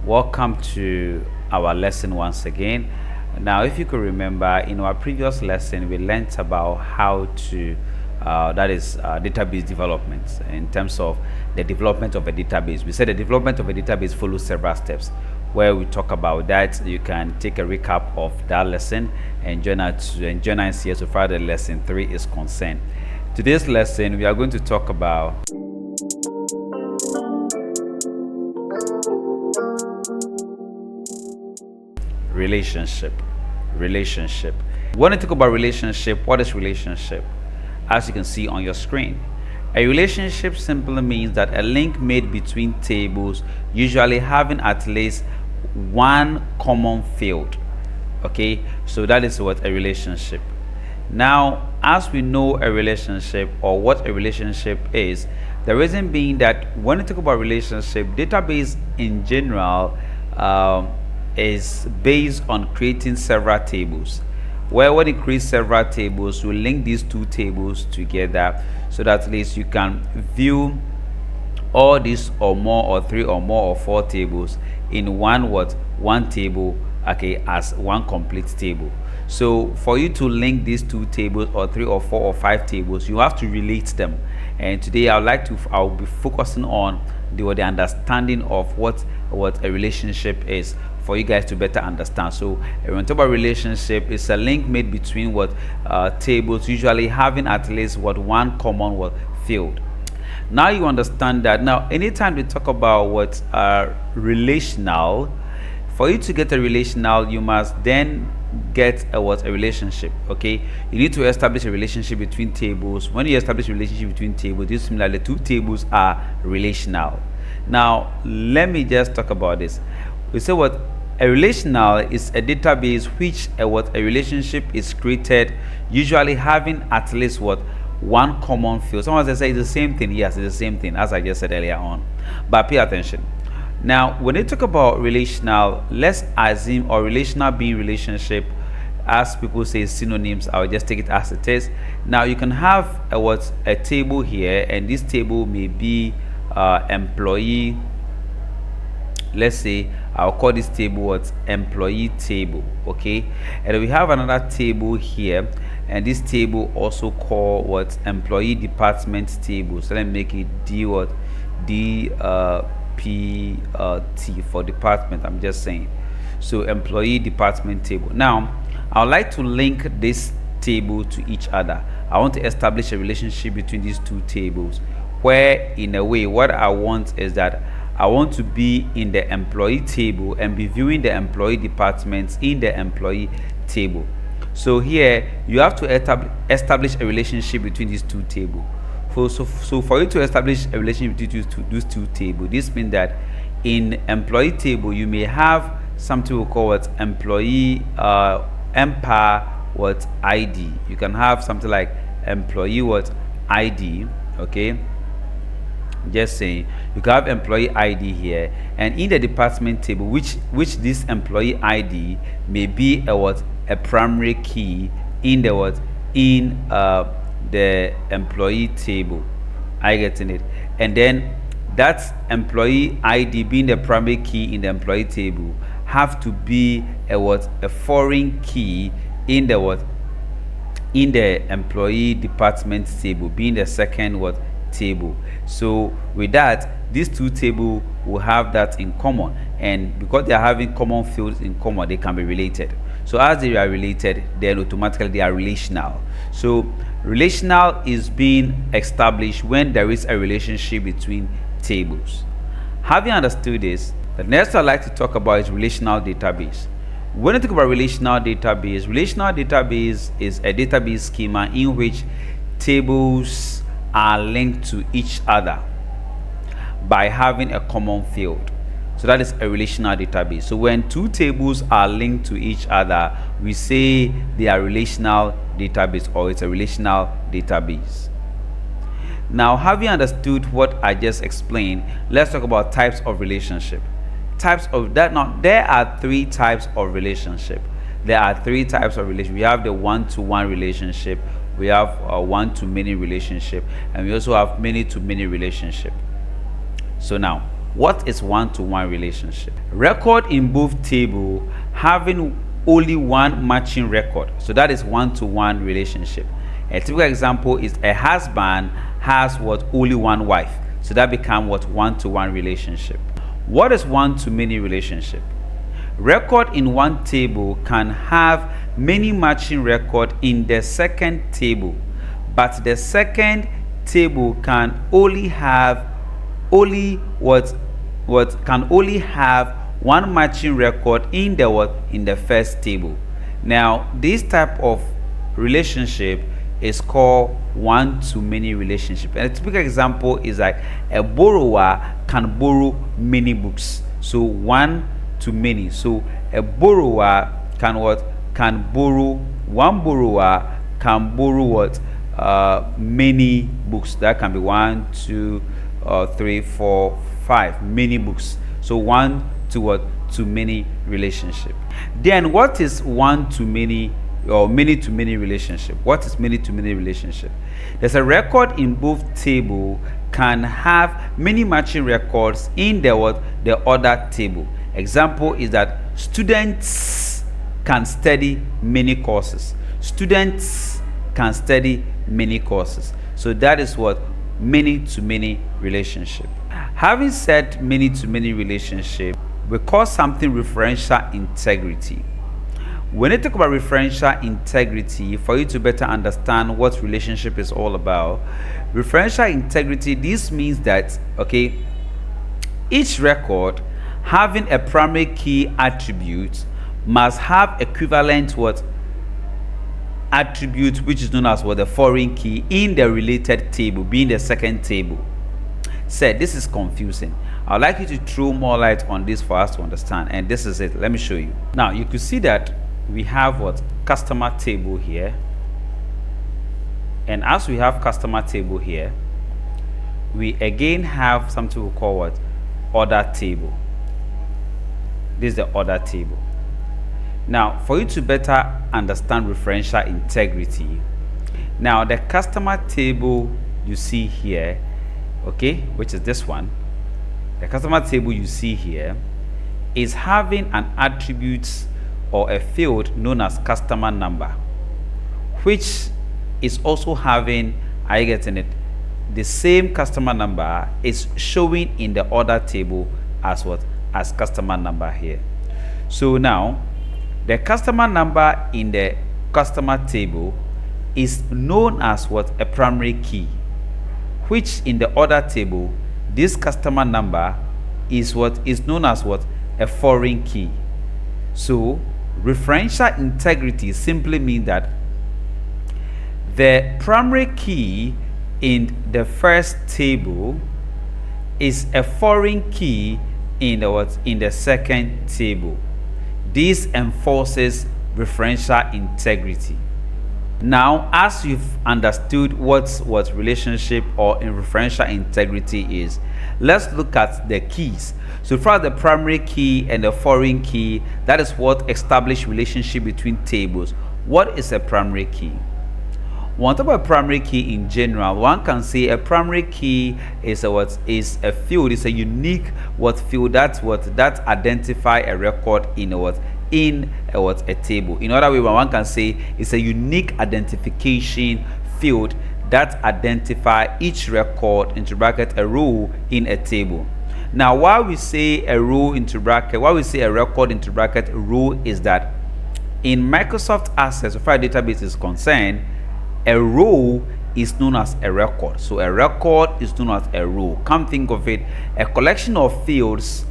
Welcome to our lesson once again. Now, if you could remember, in our previous lesson, we learned about how to database development in terms of the development of a database. We said the development of a database follows several steps. Where we talk about that, you can take a recap of that lesson and join us here so far the lesson 3 is concerned. Today's lesson, we are going to talk about relationship. When I talk about relationship, what is relationship? As you can see on your screen, a relationship simply means that a link made between tables, usually having at least one common field. Okay, so that is what a relationship. Now, as we know a relationship or what a relationship is, the reason being that when we talk about relationship, database in general is based on creating several tables, where when you create several tables, we link these two tables together so that at least you can view all these or more or three or more or four tables in one table, okay, as one complete table. So for you to link these two tables or three or four or five tables, you have to relate them. And today I'll be focusing on the understanding of what a relationship is, for you guys to better understand. So when we talk about relationship, it's a link made between tables, usually having at least one common field. Now you understand that. Now anytime we talk about relational, for you to get a relational, you must then get a relationship. Okay, you need to establish a relationship between tables. When you establish a relationship between tables, this means that the two tables are relational. Now let me just talk about this. We say a relational is a database which a relationship is created, usually having at least one common field. Someone say it's the same thing. Yes, it's the same thing as I just said earlier on, but pay attention. Now when they talk about relational, let's assume or relational being relationship, as people say synonyms, I'll just take it as it is. Now you can have a table here, and this table may be employee. Let's say I'll call this table employee table. Okay, and we have another table here, and this table also called employee department table. So let me make it D P T for department. I'm just saying. So employee department table. Now I would like to link this table to each other. I want to establish a relationship between these two tables, where in a way what I want is that I want to be in the employee table and be viewing the employee departments in the employee table. So here you have to establish a relationship between these two tables. So for you to establish a relationship between these two tables, this means that in employee table you may have something we call employee empire ID. You can have something like employee ID. Okay, just saying, you can have employee ID here, and in the department table, which this employee ID may be a primary key in the employee table. I getting it? And then that employee ID being the primary key in the employee table have to be a foreign key in the employee department table, being the second table. So with that, these two tables will have that in common, and because they are having common fields in common, they can be related. So as they are related, then automatically they are relational. So relational is being established when there is a relationship between tables. Having understood this, the next I'd like to talk about is relational database. When I talk about relational database is a database schema in which tables are linked to each other by having a common field. So that is a relational database. So when two tables are linked to each other, we say they are relational database, or it's a relational database. Now, having understood what I just explained, let's talk about types of relationship. Types of that. Now there are three types of relationship. We have the one-to-one relationship, we have a one-to-many relationship, and we also have many-to-many relationship. So now What is one-to-one relationship? Record in both table having only one matching record. So that is one-to-one relationship. A typical example is a husband has what? Only one wife. So that becomes what? One-to-one relationship. What is one-to-many relationship? Record in one table can have many matching record in the second table, but the second table can only have one matching record in the first table. Now this type of relationship is called one-to-many relationship, and a typical example is like a borrower can borrow many books. So one to many. So a borrower can borrow, one borrower can borrow many books. That can be 1, 2, 3, 4, 5 many books. So one to many relationship. Then what is one to many or many to many relationship? What is many to many relationship? There's a record in both table can have many matching records in the other table. Example is that students can study many courses. Students can study many courses. So that is what many to many relationship. Having said many to many relationship, we call something referential integrity. When you talk about referential integrity, for you to better understand what relationship is all about, referential integrity, this means that each record having a primary key attribute must have equivalent attribute, which is known as the foreign key in the related table, being the second table. Said this is confusing. I'd like you to throw more light on this for us to understand, and this is it. Let me show you. Now you could see that we have customer table here, and as we have customer table here, we again have something we call order table. This is the order table. Now for you to better understand referential integrity, now the customer table you see here, which is this one, the customer table you see here is having an attribute or a field known as customer number, which is also having, are you getting it, the same customer number is showing in the order table as customer number here. So now the customer number in the customer table is known as a primary key, which in the order table this customer number is known as a foreign key. So referential integrity simply means that the primary key in the first table is a foreign key in the second table. This enforces referential integrity. Now, as you've understood what relationship or in referential integrity is, let's look at the keys. So far, the primary key and the foreign key, that is what establish relationship between tables. What is a primary key? When we talk about primary key in general, one can say a primary key is a field, is a unique field that identify a record in a table. In other way, one can say it's a unique identification field that identify each record into bracket a row in a table. Now, why we say a row into bracket, why we say a record into bracket row is that in Microsoft Access, as far as database is concerned, a row is known as a record. So a record is known as a row. Come think of it, a collection of fields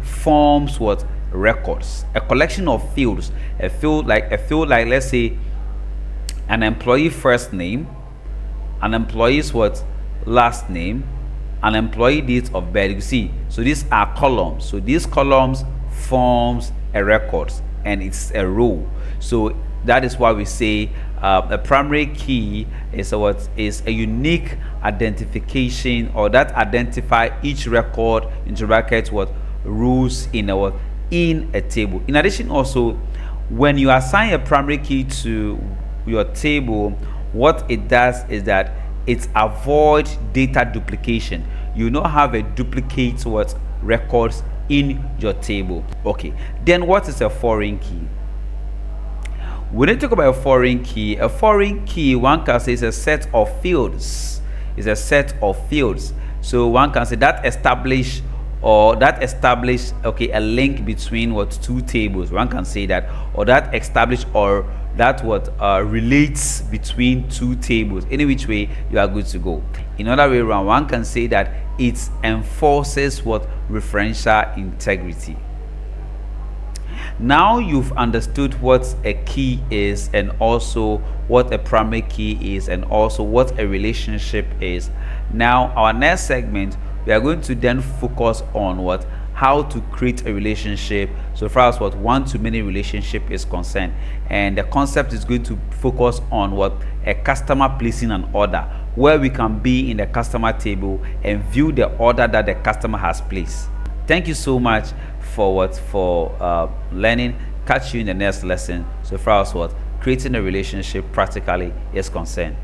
forms records. A collection of fields, a field like let's say an employee first name, an employee's last name, an employee date of birth. You see, so these are columns. So these columns forms a record and it's a row. So that is why we say a primary key is a unique identification, or that identify each record into brackets rows in a table. In addition, also when you assign a primary key to your table, what it does is that it avoids data duplication. You not have a duplicate records in your table. Okay, then what is a foreign key? When you talk about a foreign key, one can say is a set of fields. It's a set of fields. So one can say that establish okay, a link between what two tables. One can say that, or that establish, or that what relates between two tables. Any which way, you are good to go. In other way around, one can say that it enforces what referential integrity. Now you've understood what a key is, and also what a primary key is, and also what a relationship is. Now our next segment, we are going to then focus on how to create a relationship so far as one-to-many relationship is concerned, and the concept is going to focus on a customer placing an order, where we can be in the customer table and view the order that the customer has placed. Thank you so much for learning. Catch you in the next lesson so far as creating a relationship practically is concerned.